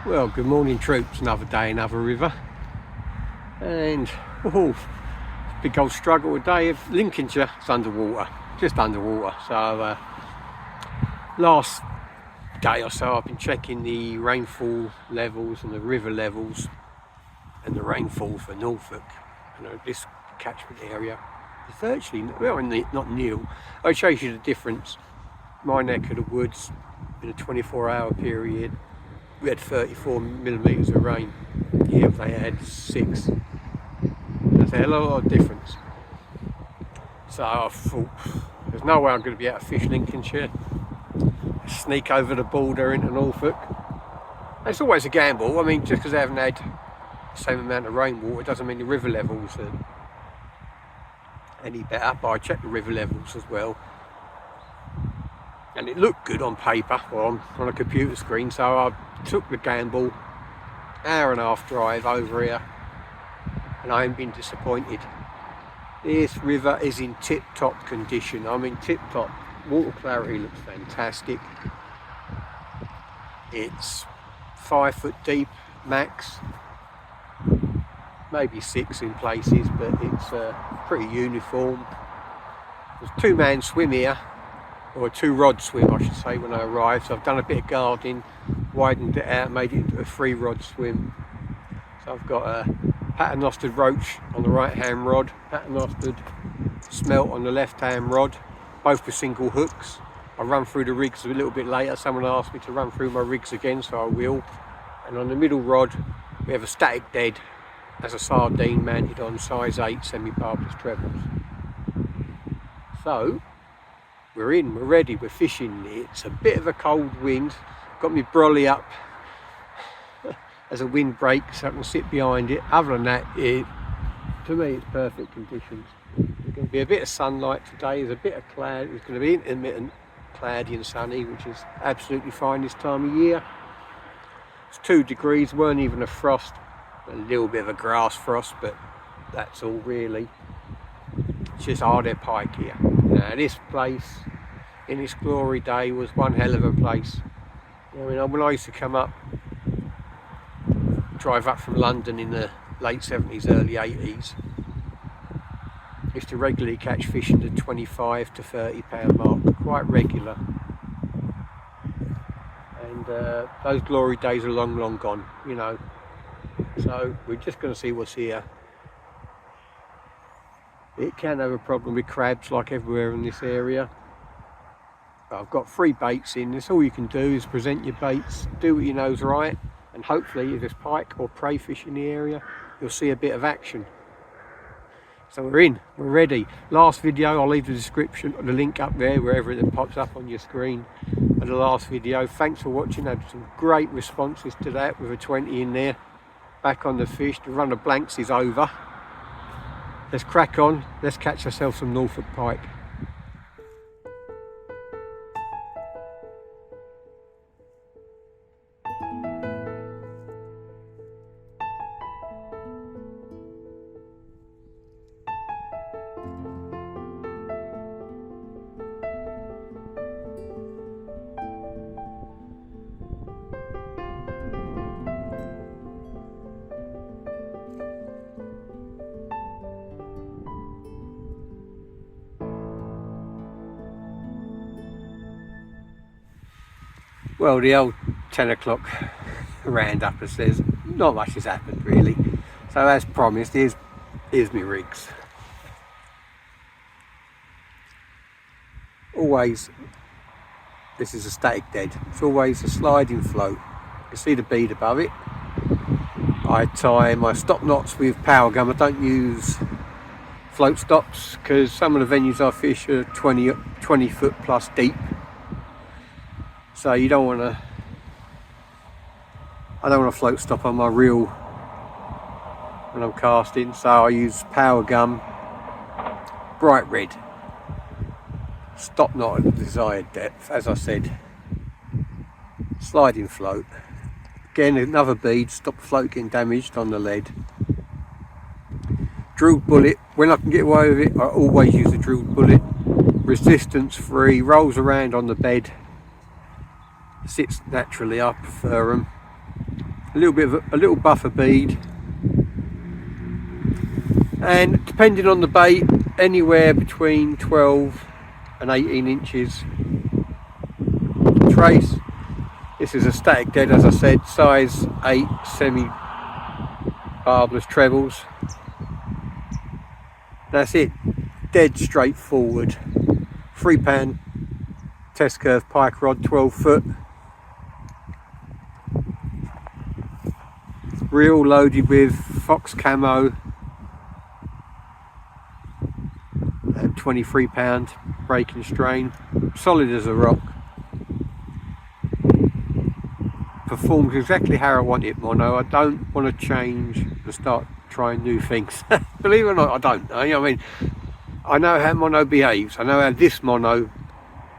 Well, good morning troops, another day, another river, and big old struggle today of Lincolnshire. It's underwater, just underwater. So last day or so I've been checking the rainfall levels and the river levels and the rainfall for Norfolk, this catchment area is virtually, well, not nil. It shows you the difference. My neck of the woods in a 24-hour period, we had 34 millimetres of rain. Here they had 6. That's a hell of a lot of difference. So I thought, there's no way I'm going to be able to fish Lincolnshire, sneak over the border into Norfolk. It's always a gamble. I mean, just because they haven't had the same amount of rainwater doesn't mean the river levels are any better. But I checked the river levels as well, and it looked good on paper or on a computer screen, so I took the gamble. Hour and a half drive over here, and I haven't been disappointed. This river is in tip-top condition. I mean, tip-top. Water clarity looks fantastic. It's 5 foot deep max, maybe 6 in places, but it's pretty uniform. There's a 2-man swim here, or a 2-rod swim I should say, when I arrived. So I've done a bit of guarding, widened it out, made it into a 3-rod swim. So I've got a paternostered roach on the right hand rod, paternostered smelt on the left hand rod, both with single hooks. I'll run through the rigs a little bit later. Someone asked me to run through my rigs again, so I will. And on the middle rod we have a static dead as a sardine mounted on size 8 semi-barbless trebles. So we're in, we're ready, we're fishing. It's a bit of a cold wind. Got me brolly up as a windbreak so I can sit behind it. Other than that, to me it's perfect conditions. There's going to be a bit of sunlight today, there's a bit of cloud, it's going to be intermittent cloudy and sunny, which is absolutely fine this time of year. It's 2 degrees, weren't even a frost, a little bit of a grass frost, but that's all really. It's just Ardell Pike here. Now this place in its glory day was one hell of a place. I mean, when I used to come up, drive up from London in the late 70s, early 80s, I used to regularly catch fish in the 25 to 30 pound mark, quite regular. And those glory days are long, long gone, you know. So we're just going to see what's here. It can have a problem with crabs like everywhere in this area. But I've got 3 baits in. This all you can do is present your baits, do what you know's right, and hopefully if there's pike or prey fish in the area, you'll see a bit of action. So we're in, we're ready. Last video, I'll leave the description, the link up there, wherever it pops up on your screen, of the last video. Thanks for watching. I had some great responses to that with a 20 in there. Back on the fish, the run of blanks is over. Let's crack on, let's catch ourselves some Norfolk pike. Well, the old 10 o'clock roundup says not much has happened really. So as promised, here's my rigs. Always, this is a static dead. It's always a sliding float. You see the bead above it. I tie my stop knots with power gum. I don't use float stops because some of the venues I fish are 20 foot plus deep. So you don't want to, I don't want a float stop on my reel when I'm casting, so I use power gum, bright red, stop knot at the desired depth, as I said, sliding float. Again, another bead, stop the float getting damaged on the lead. Drilled bullet, when I can get away with it, I always use a drilled bullet. Resistance free, rolls around on the bed, sits naturally, I prefer them. A little buffer bead, and depending on the bait, anywhere between 12 and 18 inches trace. This is a static dead, as I said, size 8 semi barbless trebles. That's it, dead straightforward. 3-pound test curve pike rod, 12 foot. Reel loaded with Fox camo, 23-pound breaking strain, solid as a rock. Performs exactly how I want it, mono. I don't want to change and start trying new things. Believe it or not, I don't. I mean, I know how mono behaves. I know how this mono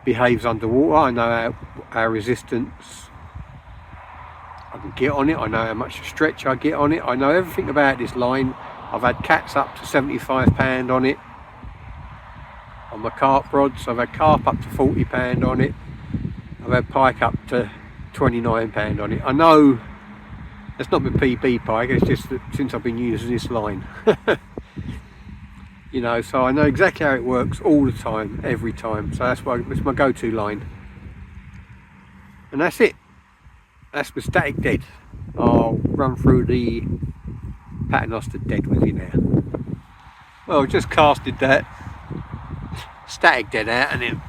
behaves underwater. I know how resistance I can get on it. I know how much stretch I get on it. I know everything about this line. I've had cats up to 75 pound on it on my carp rods. I've had carp up to 40 pound on it. I've had pike up to 29 pound on it. I know that's not my PB pike, it's just that since I've been using this line. You know, so I know exactly how it works all the time, every time. So that's why it's my go-to line. And that's it. That's my static dead. I'll run through the paternoster dead with you now. Well, just casted that static dead out, and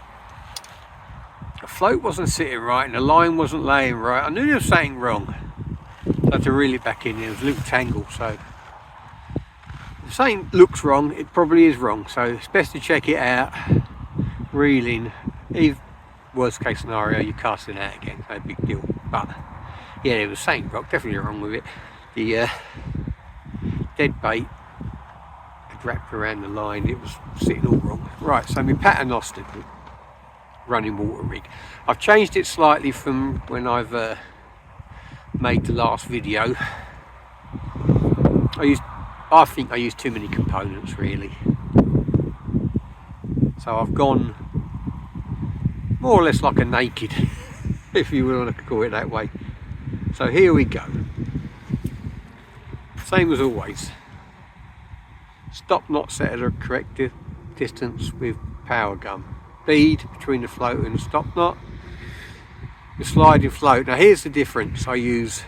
the float wasn't sitting right and the line wasn't laying right. I knew there was something wrong. So I had to reel it back in. There was a little tangle, so if something looks wrong, it probably is wrong. So it's best to check it out, reeling. If worst case scenario, you cast it out again, no big deal. But yeah, there was something wrong, definitely wrong with it. The dead bait had wrapped around the line, it was sitting all wrong. Right, so my paternoster running water rig. I've changed it slightly from when I've made the last video. I think I used too many components really. So I've gone more or less like a naked, if you want to call it that way. So here we go. Same as always. Stop knot set at a correct distance with power gum. Bead between the float and the stop knot. The sliding float. Now here's the difference. I use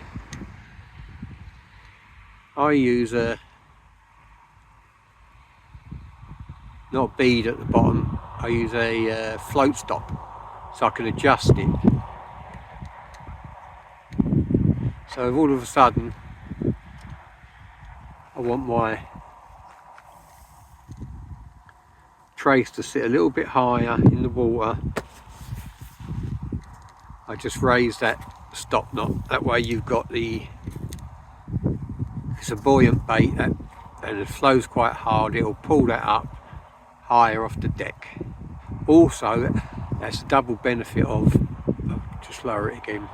a not a bead at the bottom. I use a float stop so I can adjust it. So if all of a sudden I want my trace to sit a little bit higher in the water, I just raise that stop knot. That way you've got if it's a buoyant bait and it flows quite hard, it'll pull that up higher off the deck. Also, that's a double benefit of just lower it again.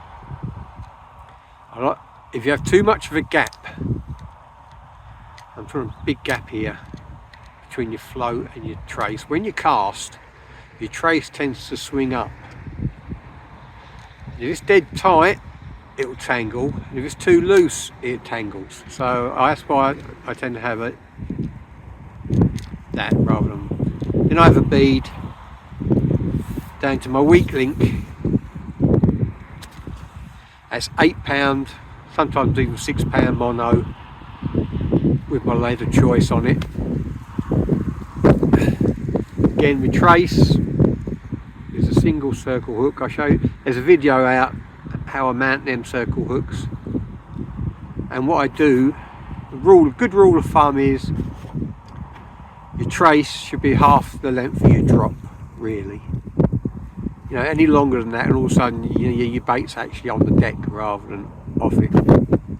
If you have too much of a gap, I'm talking a big gap here between your float and your trace. When you cast, your trace tends to swing up. If it's dead tight, it will tangle. If it's too loose, it tangles. So that's why I tend to have that rather than. Then I have a bead down to my weak link. That's £8, sometimes even £6 mono with my leather choice on it. Again, my trace is a single circle hook. I show you, there's a video out how I mount them circle hooks. And what I do, good rule of thumb is your trace should be half the length of your drop, really. You know, any longer than that, and all of a sudden, you know, your bait's actually on the deck rather than off it.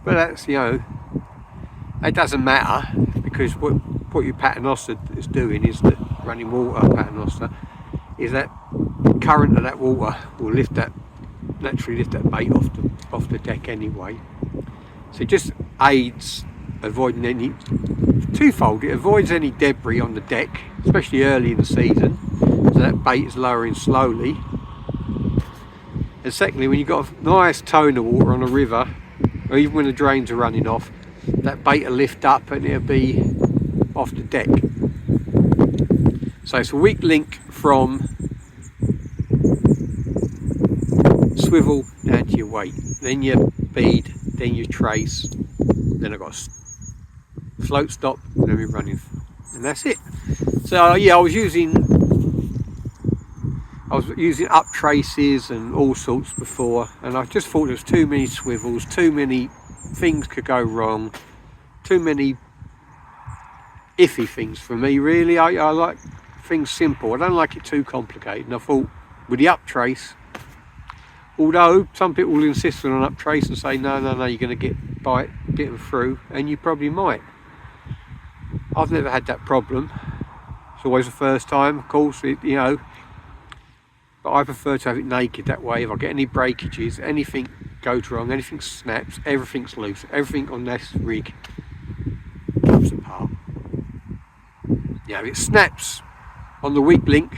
But that's, you know, it doesn't matter, because what your paternoster is doing is that running water paternoster is that the current of that water will naturally lift that bait off the deck anyway. So it just aids avoiding any, twofold, it avoids any debris on the deck, especially early in the season, so that bait is lowering slowly. And secondly, when you've got a nice tone of water on a river, or even when the drains are running off, that bait will lift up and it'll be off the deck. So it's a weak link from swivel down to your weight, then your bead, then your trace, then I've got a float stop, and then we're running, and that's it. So yeah, I was using up traces and all sorts before, and I just thought there was too many swivels, too many things could go wrong, too many iffy things for me, really. I like things simple, I don't like it too complicated, and I thought with the up trace, although some people will insist on an up trace and say no, you're going to get bitten through, and you probably might. I've never had that problem. It's always the first time, of course, you know, but I prefer to have it naked. That way, if I get any breakages, anything goes wrong, anything snaps, everything's loose, everything on this rig comes apart. Yeah, if it snaps on the weak link,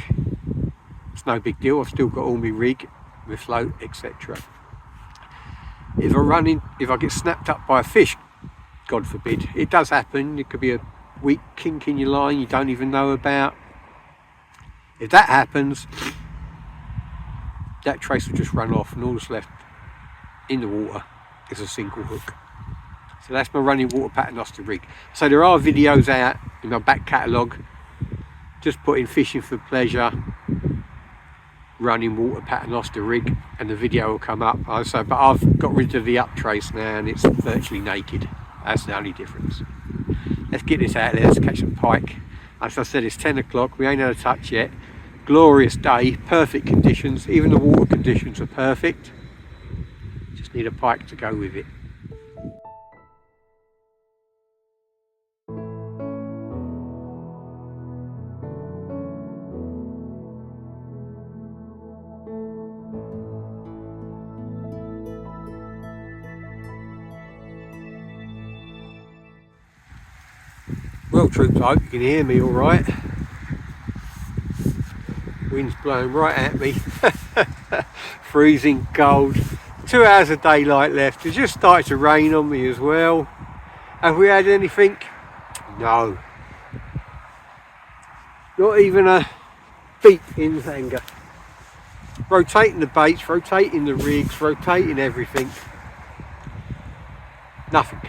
it's no big deal. I've still got all my rig, my float, etc. If I get snapped up by a fish, God forbid, it does happen. It could be a weak kink in your line you don't even know about. If that happens, that trace will just run off, and all that's left in the water is a single hook. So that's my running water paternoster rig. So there are videos out in my back catalogue, just put in fishing for pleasure, running water paternoster rig, and the video will come up. Also, but I've got rid of the up trace now, and it's virtually naked. That's the only difference. Let's get this out there, let's catch some pike. As I said, it's 10 o'clock, we ain't had a touch yet. Glorious day, perfect conditions, even the water conditions are perfect. Just need a pike to go with it. Well, troops, I hope you can hear me all right. Wind's blowing right at me. Freezing cold. 2 hours of daylight left. It just started to rain on me as well. Have we had anything? No. Not even a beat in anger. Rotating the baits, rotating the rigs, rotating everything. Nothing.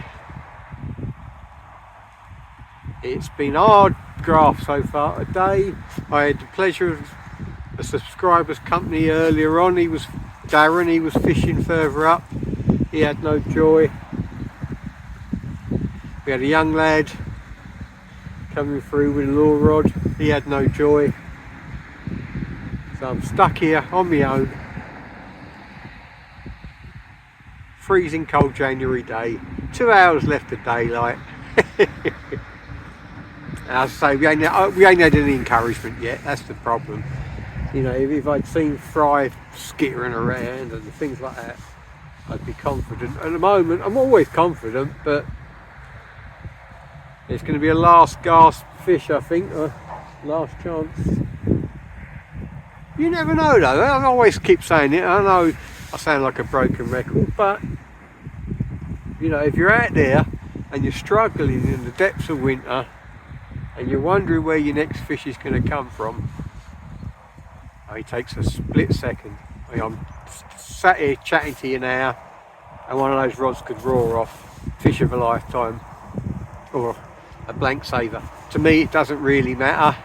It's been hard graft so far today. I had the pleasure of a subscriber's company earlier on. Darren, he was fishing further up. He had no joy. We had a young lad coming through with a lure rod. He had no joy. So I'm stuck here on my own. Freezing cold January day. 2 hours left of daylight. As I say, we ain't had any encouragement yet. That's the problem. You know, if I'd seen Fry skittering around and things like that, I'd be confident. At the moment, I'm always confident, but it's going to be a last gasp fish, I think, or last chance. You never know, though. I always keep saying it. I know I sound like a broken record, but you know, if you're out there and you're struggling in the depths of winter, and you're wondering where your next fish is going to come from, it takes a split second. I'm sat here chatting to you now, and one of those rods could roar off. Fish of a lifetime, or a blank saver. To me, it doesn't really matter.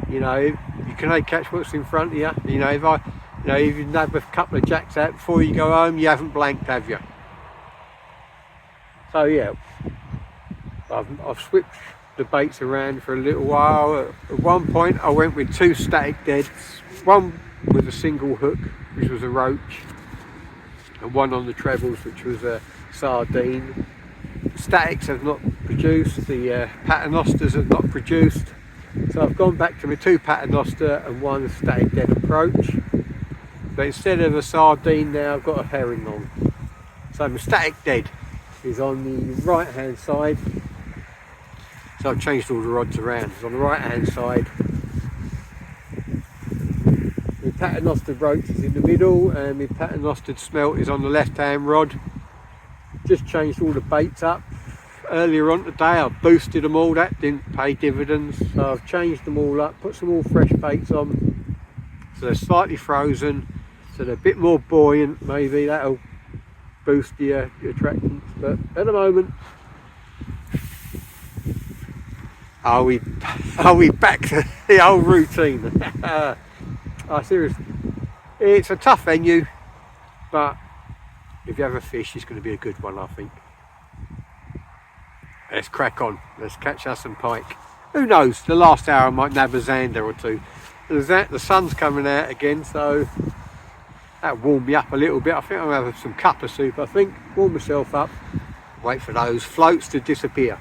You know, you can only catch what's in front of you. You know, if you nab a couple of jacks out before you go home, you haven't blanked, have you? So yeah, I've switched the baits around for a little while. At one point, I went with 2 static deads, one with a single hook, which was a roach, and one on the trebles, which was a sardine. The statics have not produced, the paternosters have not produced, so I've gone back to my 2 paternoster and 1 static dead approach, but instead of a sardine now I've got a herring on. So my static dead is on the right hand side, so I've changed all the rods around. It's on the right hand side. My paternoster roach is in the middle and my paternoster smelt is on the left hand rod. Just changed all the baits up. Earlier on today I boosted them all, that didn't pay dividends, so I've changed them all up, put some more fresh baits on, so they're slightly frozen, so they're a bit more buoyant. Maybe that'll boost the attractants, but at the moment, are we back to the old routine? Oh, seriously, it's a tough venue, but if you have a fish, it's going to be a good one, I think. Let's crack on. Let's catch us some pike. Who knows? The last hour I might nab a zander or 2. The sun's coming out again, so that'll warm me up a little bit. I think I'm going to have some cuppa soup. I think warm myself up. Wait for those floats to disappear.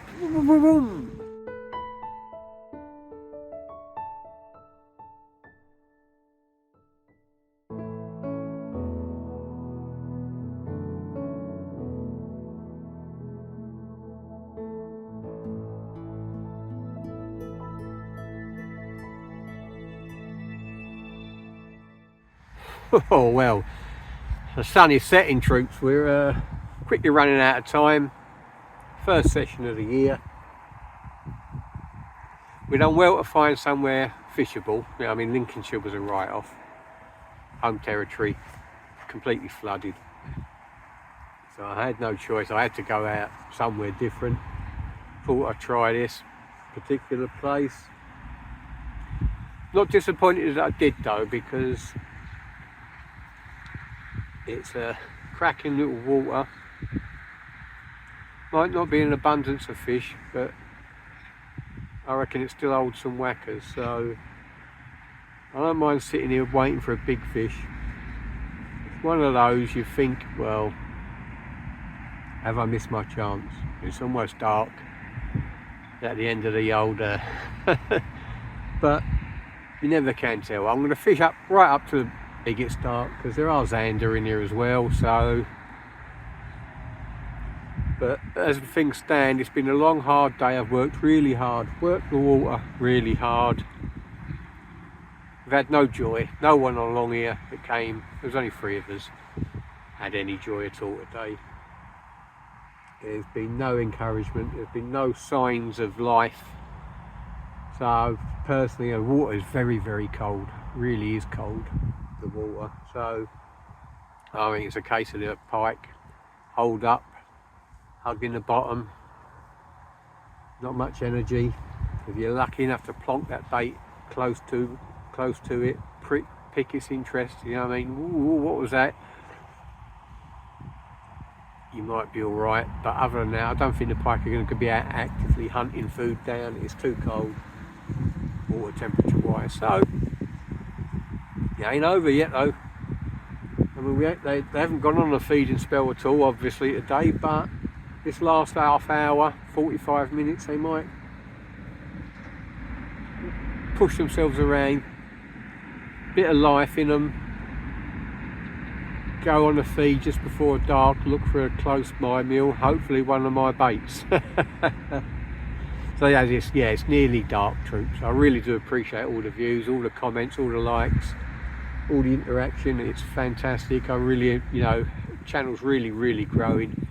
Oh well, the sun is setting, troops. We're quickly running out of time. First session of the year. We've done well to find somewhere fishable. Yeah, I mean, Lincolnshire was a write-off. Home territory, completely flooded. So I had no choice. I had to go out somewhere different. Thought I'd try this particular place. Not disappointed that I did though, because it's a cracking little water. Might not be an abundance of fish, but I reckon it still holds some whackers, so I don't mind sitting here waiting for a big fish. It's one of those you think, well, have I missed my chance? It's almost dark at the end of the old but you never can tell. I'm going to fish up right up to it gets dark, because there are zander in here as well. So, but as things stand, it's been a long hard day. I've worked really hard, worked the water really hard. We've had no joy. No one along here that came, there was only 3 of us, had any joy at all today. There's been no encouragement, there's been no signs of life. So personally, the water is very, very cold, really is cold, the water. So I think it's a case of the pike hold up, hugging the bottom, not much energy. If you're lucky enough to plonk that bait close to it, pick its interest, you know what I mean? Ooh, what was that? You might be all right, but other than that, I don't think the pike are going to be out actively hunting food down. It's too cold, water temperature wise. So it ain't over yet though. I mean, they haven't gone on a feeding spell at all, obviously, today, but this last half hour, 45 minutes, they might push themselves around, bit of life in them, go on a feed just before dark, look for a close by meal, hopefully one of my baits. So yeah, it's nearly dark, troops. I really do appreciate all the views, all the comments, all the likes, all the interaction. It's fantastic. I really, channel's really growing.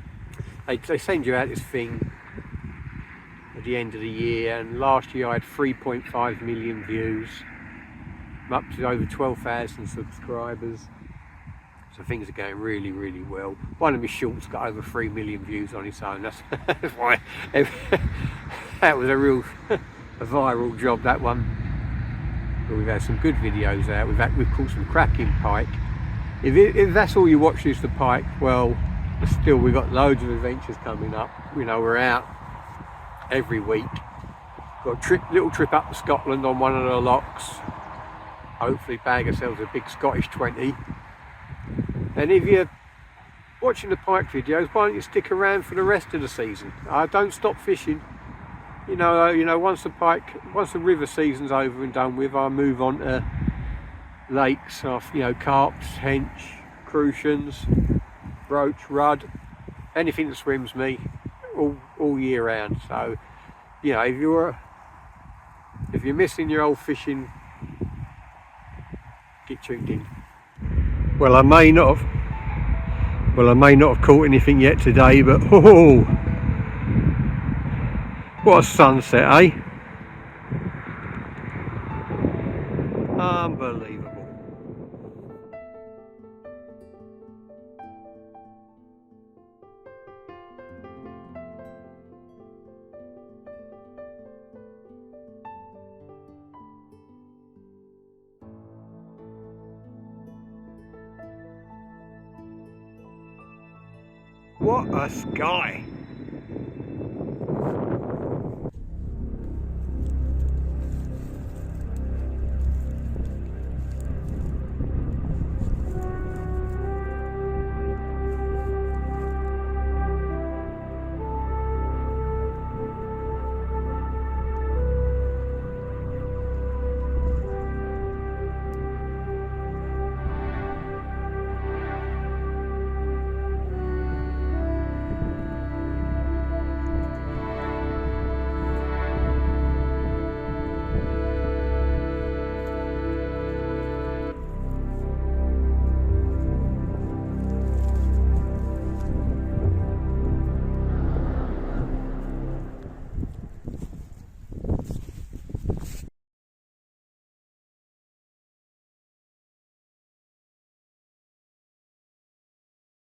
They send you out this thing at the end of the year, and last year I had 3.5 million views. I'm up to over 12,000 subscribers. So things are going really, really well. One of my shorts got over 3 million views on its own. That's why that was a real a viral job, that one. But we've had some good videos out. We've caught some cracking pike. If that's all you watch is the pike, well, still we've got loads of adventures coming up. You know, we're out every week. Got a little trip up to Scotland on one of the locks. Hopefully bag ourselves a big Scottish 20. And if you're watching the pike videos, why don't you stick around for the rest of the season? I don't stop fishing. You know, once the river season's over and done with, I move on to lakes of, you know, carps, hench, crucians, roach, rudd, anything that swims me all year round. So, you know, if you're missing your old fishing, get tuned in. Well, I may not have caught anything yet today, but oh, what a sunset, eh? Unbelievable. What a sky!